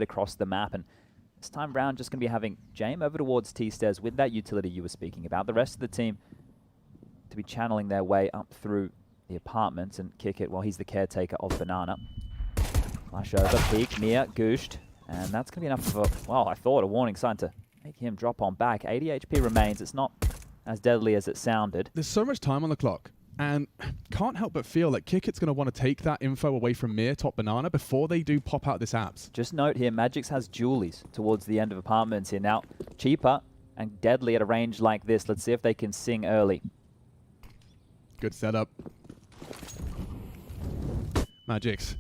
across the map. And this time round, just going to be having James over towards T-stairs with that utility you were speaking about. The rest of the team to be channeling their way up through the apartments and kick it while he's the caretaker of Banana. Flash over, peek, near, gooshed. And that's going to be enough of a, well, I thought a warning sign to make him drop on back. 80 HP remains. It's not as deadly as it sounded. There's so much time on the clock. And can't help but feel like Kickit's going to want to take that info away from Mir, top Banana, before they do pop out this apps. Just note here, Magix has Julies towards the end of apartments here. Now, cheaper and deadly at a range like this. Let's see if they can sing early. Good setup. Magix.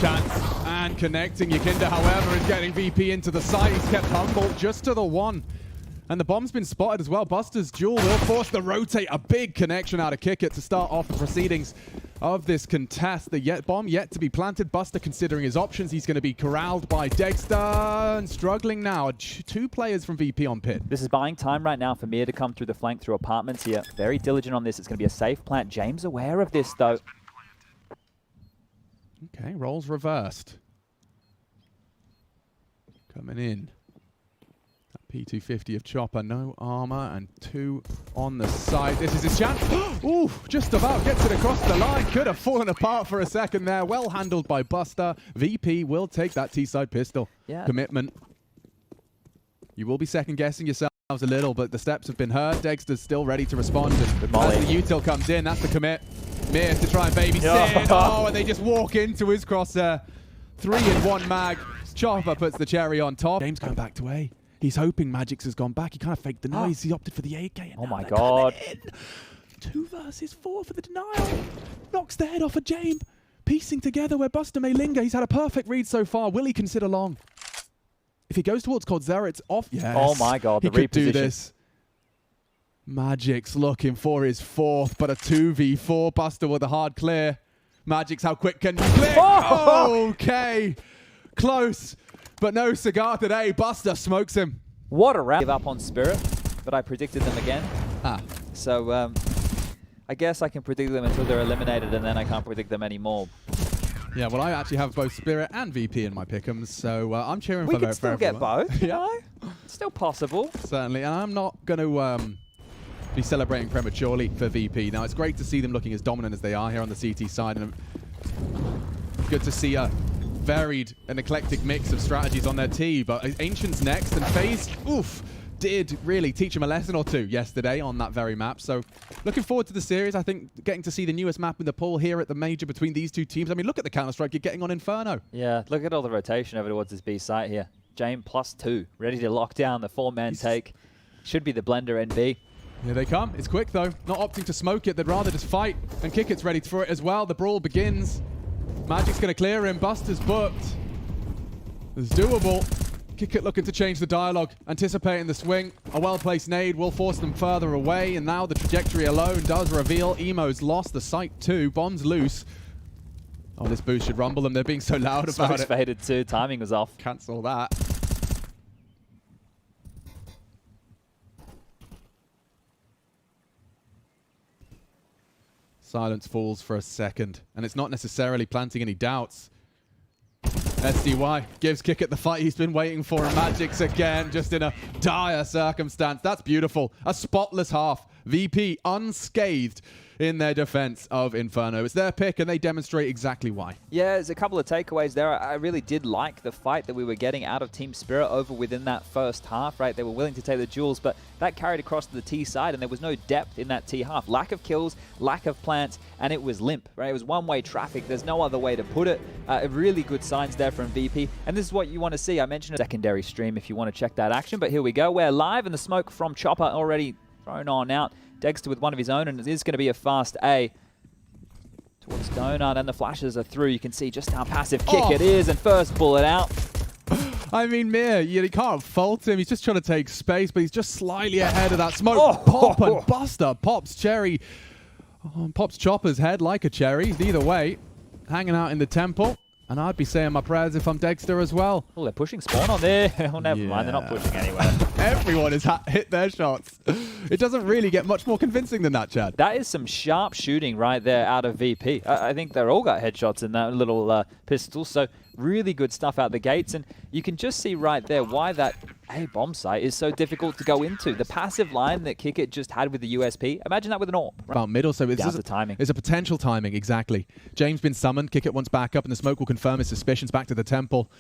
Chance and connecting. Yakinda, however, is getting VP into the side. He's kept humble just to the one. And the bomb's been spotted as well. Buster's duel will force the rotate. A big connection out of Kickit to start off the proceedings of this contest. The bomb yet to be planted. Buster considering his options. He's going to be corralled by Dexter. And struggling now. Two players from VP on pit. This is buying time right now for Mir to come through the flank through apartments here. Very diligent on this. It's going to be a safe plant. James aware of this, though. Okay, roles reversed. Coming in. That P250 of Chopper, no armor, and 2 on the side. This is his chance. Ooh, just about gets it across the line. Could have fallen apart for a second there. Well handled by Buster. VP will take that T-side pistol. Yeah. Commitment. You will be second guessing yourselves a little, but the steps have been heard. Dexter's still ready to respond. And as the util comes in, that's the commit. Mir to try and babysit. Oh, and they just walk into his crosshair. 3 in 1 mag. Chopper puts the cherry on top. James going back to A. He's hoping Magix has gone back. He kind of faked the noise. He opted for the AK. And oh my god. 2 versus 4 for the denial. Knocks the head off of James. Piecing together where Buster may linger. He's had a perfect read so far. Will he consider long? If he goes towards Coldzera, it's off. Yes. Oh my god, the he could reposition. do this. Magix looking for his 4th, but a 2v4. Buster with a hard clear. Magix, how quick can you clear? Oh! Okay. Close, but no cigar today. Buster smokes him. What a round. Give up on Spirit, but I predicted them again. So I guess I can predict them until they're eliminated, and then I can't predict them anymore. Yeah, well, I actually have both Spirit and VP in my pick'ems, so I'm cheering for We everyone. can still get both, you know? It's still possible. Certainly, and I'm not going to be celebrating prematurely for VP. Now, it's great to see them looking as dominant as they are here on the CT side, and good to see a varied and eclectic mix of strategies on their T, but Ancient's next, and FaZe, oof, did really teach him a lesson or two yesterday on that very map. So looking forward to the series. I think getting to see the newest map in the pool here at the major between these two teams. I mean, look at the Counter-Strike you're getting on Inferno. Yeah, look at all the rotation over towards this B site here. James +2, ready to lock down the 4-man take. Should be the blender NB. Here they come. It's quick, though. Not opting to smoke it. They'd rather just fight. And Kickit's ready for it as well. The brawl begins. Magic's going to clear him. Buster's booked. It's doable. Kickit looking to change the dialogue. Anticipating the swing. A well-placed nade will force them further away. And now the trajectory alone does reveal. Emo's lost the site too. Bomb's loose. Oh, this boost should rumble them. They're being so loud about Smoke's it. faded too. Timing was off. Cancel that. Silence falls for a second, and it's not necessarily planting any doubts. SDY gives Kickit the fight he's been waiting for, and Magix again, just in a dire circumstance. That's beautiful. A spotless half. VP unscathed in their defense of Inferno. It's their pick, and they demonstrate exactly why. Yeah, there's a couple of takeaways there. I really did like the fight that we were getting out of Team Spirit over within that first half, right? They were willing to take the duels, but that carried across to the T side, and there was no depth in that T half. Lack of kills, lack of plants, and it was limp, right? It was one-way traffic. There's no other way to put it. Really good signs there from VP, and this is what you want to see. I mentioned a secondary stream if you want to check that action, but here we go. We're live, and the smoke from Chopper already thrown on out. Dexter with one of his own, and it is going to be a fast A towards Donut, and the flashes are through. You can see just how passive kick it is, and first bullet out. I mean, Mir, you can't fault him. He's just trying to take space, but he's just slightly ahead of that smoke. Pop and Buster pops cherry. Pops Chopper's head like a cherry. Either way, hanging out in the temple. And I'd be saying my prayers if I'm Dexter as well. Oh, they're pushing spawn on there. Oh, never mind. They're not pushing anywhere. Everyone has hit their shots. It doesn't really get much more convincing than that, Chad. That is some sharp shooting right there out of VP. I think they're all got headshots in that little pistol. So Really good stuff out the gates, and you can just see right there why that A bomb site is so difficult to go into. The passive line that Kickit just had with the USP, imagine that with an AWP. Right? About middle, so it's the timing. It's a potential timing, exactly. James been summoned, Kickit wants back up, and the smoke will confirm his suspicions back to the temple.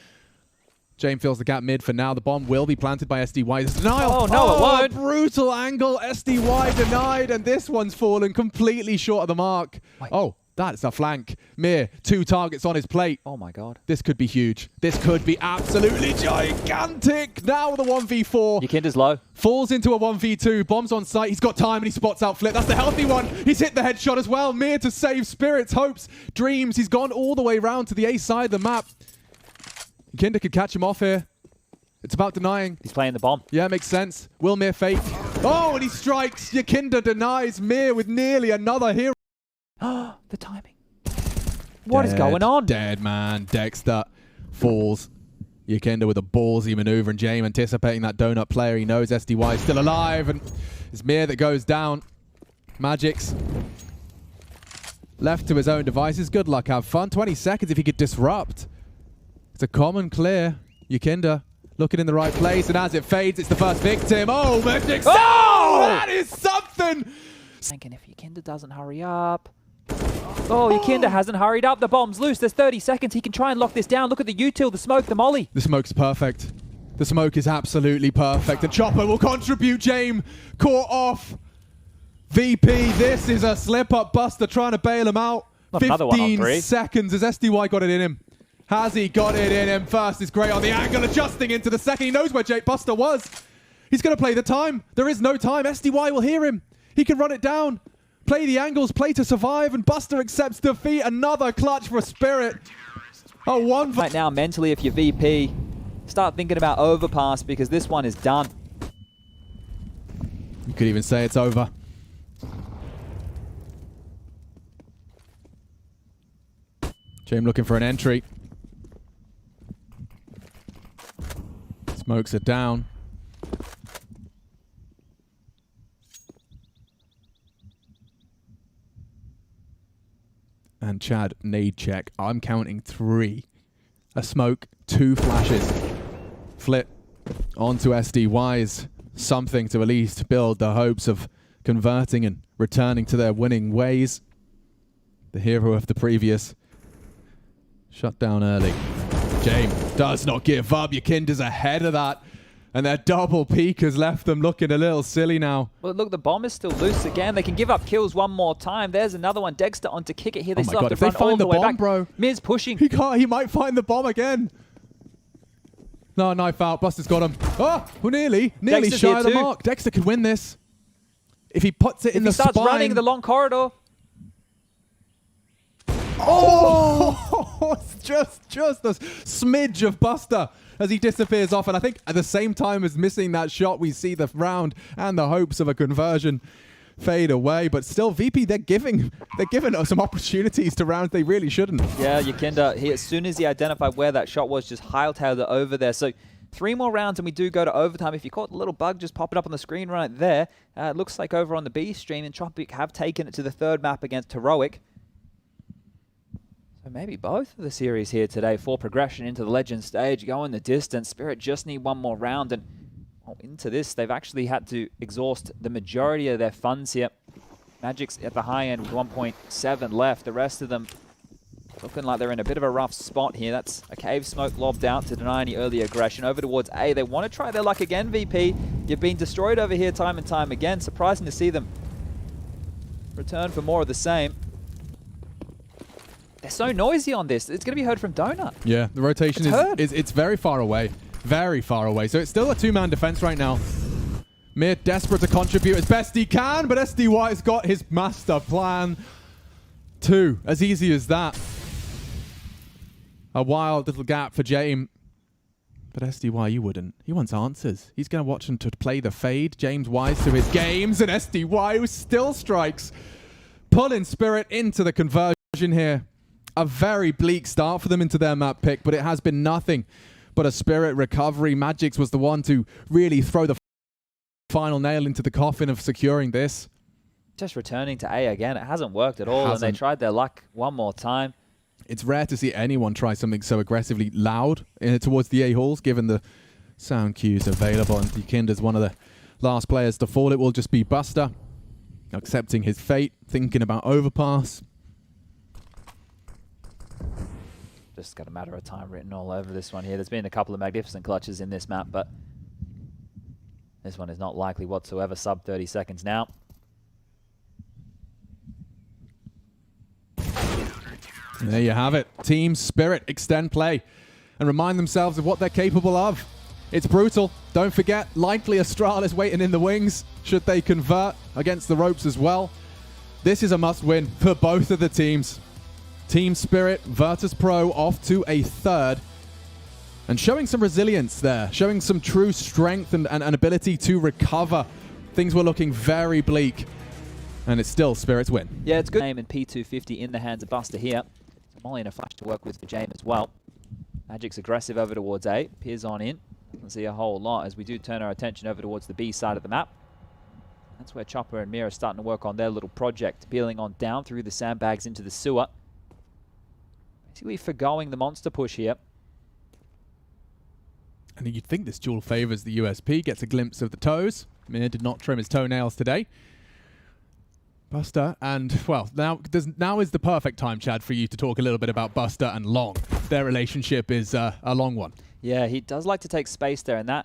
James fills the gap mid for now. The bomb will be planted by SDY. There's denial. Oh, no, it won't. Brutal angle. SDY denied, and this one's fallen completely short of the mark. Wait. Oh, that's a flank. Mir, 2 targets on his plate. Oh, my God. This could be huge. This could be absolutely gigantic. Now the 1v4. Yakinda's low. Falls into a 1v2. Bombs on site. He's got time, and he spots out Flip. That's the healthy one. He's hit the headshot as well. Mir to save spirits, hopes, dreams. He's gone all the way round to the A side of the map. Yakinda could catch him off here. It's about denying. He's playing the bomb. Yeah, makes sense. Will Mir fake? Oh, and he strikes. Yakinda denies Mir with nearly another hero. The timing. What is going on? Dead, man. Dexter falls. Yakinda with a ballsy maneuver, and James anticipating that donut player. He knows SDY is still alive, and it's Mir that goes down. Magic's left to his own devices. Good luck, have fun. 20 seconds if he could disrupt. It's a common clear. Yakinda looking in the right place, and as it fades, it's the first victim. Oh, Magic's... Oh! That is something! Thinking if Yakinda doesn't hurry up... Oh, Yakinda hasn't hurried up. The bomb's loose. There's 30 seconds. He can try and lock this down. Look at the util, the smoke, the molly. The smoke's perfect. The smoke is absolutely perfect. And Chopper will contribute. James caught off. VP, this is a slip-up. Buster trying to bail him out. 15 seconds. Has SDY got it in him? Has he got it in him? First is great on the angle, adjusting into the second. He knows where Jake Buster was. He's going to play the time. There is no time. SDY will hear him. He can run it down. Play the angles, play to survive, and Buster accepts defeat. Another clutch for Spirit. Oh, one... Right now, mentally, if you're VP, start thinking about overpass, because this one is done. You could even say it's over. James looking for an entry. Smokes it down. And Chad, nade check. I'm counting 3. A smoke, 2 flashes. Flip onto SDY's. Something to at least build the hopes of converting and returning to their winning ways. The hero of the previous. Shut down early. James does not give up. Yakinda's ahead of that. And their double peek has left them looking a little silly now. Well, look, the bomb is still loose again. They can give up kills one more time. There's another one. Dexter on to kick it here. They still have to run all the way back. Bro. Miz pushing. He can't. He might find the bomb again. No, knife out. Buster's got him. Oh, well, nearly shy of the mark. Dexter could win this. If he puts it in the spine. If he starts running the long corridor. Oh! It's just a smidge of Buster as he disappears off. And I think at the same time as missing that shot, we see the round and the hopes of a conversion fade away. But still, VP, they're giving us some opportunities to rounds they really shouldn't. Yeah, Yakinda, as soon as he identified where that shot was, just hightailed it over there. So 3 more rounds and we do go to overtime. If you caught the little bug just popping up on the screen right there, it looks like over on the B stream, Entropic have taken it to the 3rd map against Heroic. So maybe both of the series here today for progression into the Legend stage, going the distance. Spirit just need 1 more round, and into this, they've actually had to exhaust the majority of their funds here. Magic's at the high end with 1.7 left. The rest of them looking like they're in a bit of a rough spot here. That's a cave smoke lobbed out to deny any early aggression. Over towards A. They want to try their luck again, VP. You've been destroyed over here time and time again. Surprising to see them return for more of the same. They're so noisy on this. It's going to be heard from Donut. Yeah, the rotation is very far away. Very far away. So it's still a 2-man defense right now. Mir desperate to contribute as best he can, but SDY's got his master plan. 2, as easy as that. A wild little gap for James. But SDY, you wouldn't. He wants answers. He's going to watch him to play the fade. James wise to his games, and SDY who still strikes. Pulling Spirit into the conversion here. A very bleak start for them into their map pick, but it has been nothing but a Spirit recovery. Magic's was the one to really throw the final nail into the coffin of securing this. Just returning to A again. It hasn't worked at all, and they tried their luck one more time. It's rare to see anyone try something so aggressively loud towards the A-halls, given the sound cues available. And Kinder's one of the last players to fall. It will just be Buster, accepting his fate, thinking about overpass. Just got a matter of time written all over this one here. There's been a couple of magnificent clutches in this map, but this one is not likely whatsoever. Sub 30 seconds now. There you have it. Team Spirit extend play and remind themselves of what they're capable of. It's brutal. Don't forget, likely Astral is waiting in the wings should they convert against the ropes as well. This is a must-win for both of the teams. Team Spirit, VIRTUS.PRO off to a third. And showing some resilience there, showing some true strength and ability to recover. Things were looking very bleak. And it's still Spirit's win. Yeah, it's good. Aim and P250 in the hands of Buster here. Molly and a flash to work with for James as well. Magic's aggressive over towards A. Peers on in. Doesn't see a whole lot as we do turn our attention over towards the B side of the map. That's where Chopper and Mira are starting to work on their little project. Peeling on down through the sandbags into the sewer. Basically forgoing the monster push here. And you'd think this duel favors the USP. Gets a glimpse of the toes. Mir did not trim his toenails today. Buster and, well, now is the perfect time, Chad, for you to talk a little bit about Buster and Long. Their relationship is a long one. Yeah, he does like to take space there, and that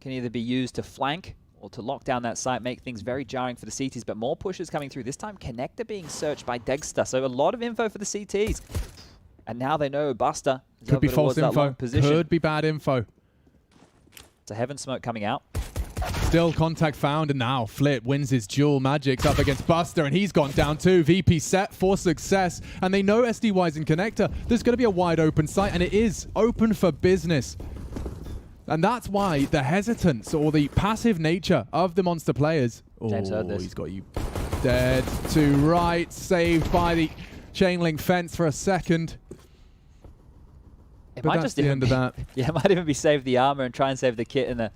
can either be used to flank or to lock down that site, make things very jarring for the CTs, but more pushes coming through. This time, Connector being searched by Dexter, so a lot of info for the CTs. And now they know Buster is could be false info, could be bad info. It's a Heaven Smoke coming out. Still contact found, and now Flip wins his duel. Magic's up against Buster, and he's gone down too. VP set for success, and they know SDY's in Connector. There's going to be a wide open site, and it is open for business. And that's why the hesitance or the passive nature of the monster players. James heard this. He's got you dead to right, saved by the chain link fence for a second. It might just the end of that. Yeah, it might even be save the armor and try and save the kit in the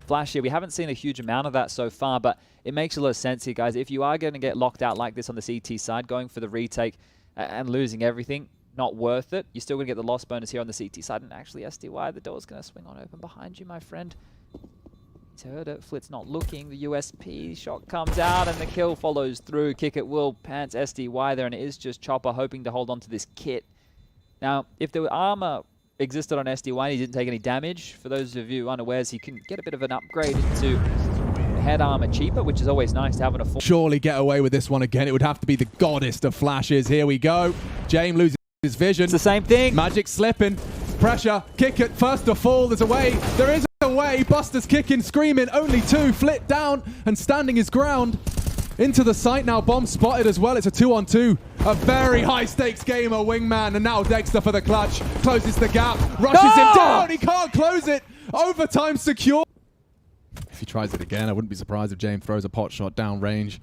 flash here. We haven't seen a huge amount of that so far, but it makes a lot of sense here, guys. If you are going to get locked out like this on the CT side, going for the retake and losing everything, not worth it. You're still going to get the loss bonus here on the CT side, and actually SDY, the door's going to swing on open behind you, my friend. He's heard it. Flit's not looking. The USP shot comes out, and the kill follows through. Kick it will pants SDY there, and it is just Chopper hoping to hold on to this kit. Now, if the armor existed on SDY and he didn't take any damage, for those of you unawares, he can get a bit of an upgrade into head armor cheaper, which is always nice to have in a full. Surely get away with this one again. It would have to be the goddess of flashes. Here we go. James loses his vision. It's the same thing. Magic slipping. Pressure. Kick it. First to fall. There's a way. There is a way. Buster's kicking, screaming. Only two. Flit down and standing his ground. Into the site now. Bomb spotted as well. It's a 2-on-2. A very high stakes game. A wingman. And now Dexter for the clutch. Closes the gap. Rushes him down. He can't close it. Overtime secure. If he tries it again, I wouldn't be surprised if James throws a pot shot down range.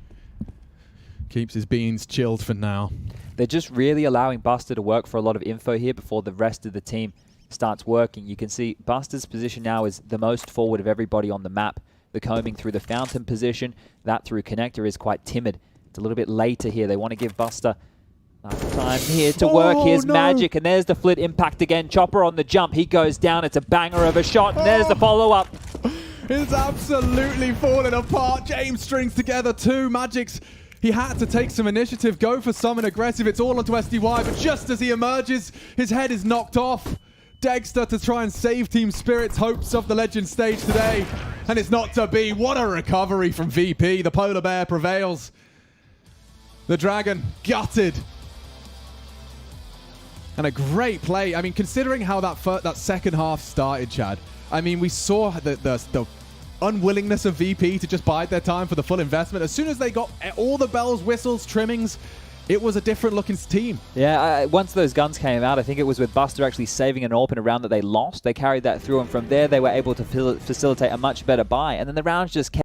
Keeps his beans chilled for now. They're just really allowing Buster to work for a lot of info here before the rest of the team starts working. You can see Buster's position now is the most forward of everybody on the map. The combing through the fountain position, that through Connector is quite timid. It's a little bit later here. They want to give Buster time here to work. Here's Magic, and there's the Flit impact again. Chopper on the jump. He goes down. It's a banger of a shot, and there's the follow-up. It's absolutely falling apart. James strings together two. Magic's, he had to take some initiative, go for something aggressive. It's all onto SDY, but just as he emerges, his head is knocked off. Dexter to try and save Team Spirit's hopes of the Legend stage today. And it's not to be. What a recovery from VP. The Polar Bear prevails. The Dragon gutted. And a great play. I mean, considering how that second half started, Chad, I mean, we saw the unwillingness of VP to just bide their time for the full investment. As soon as they got all the bells, whistles, trimmings, it was a different looking team. Yeah, once those guns came out, I think it was with Buster actually saving an AWP in a round that they lost. They carried that through, and from there they were able to facilitate a much better buy. And then the rounds just kept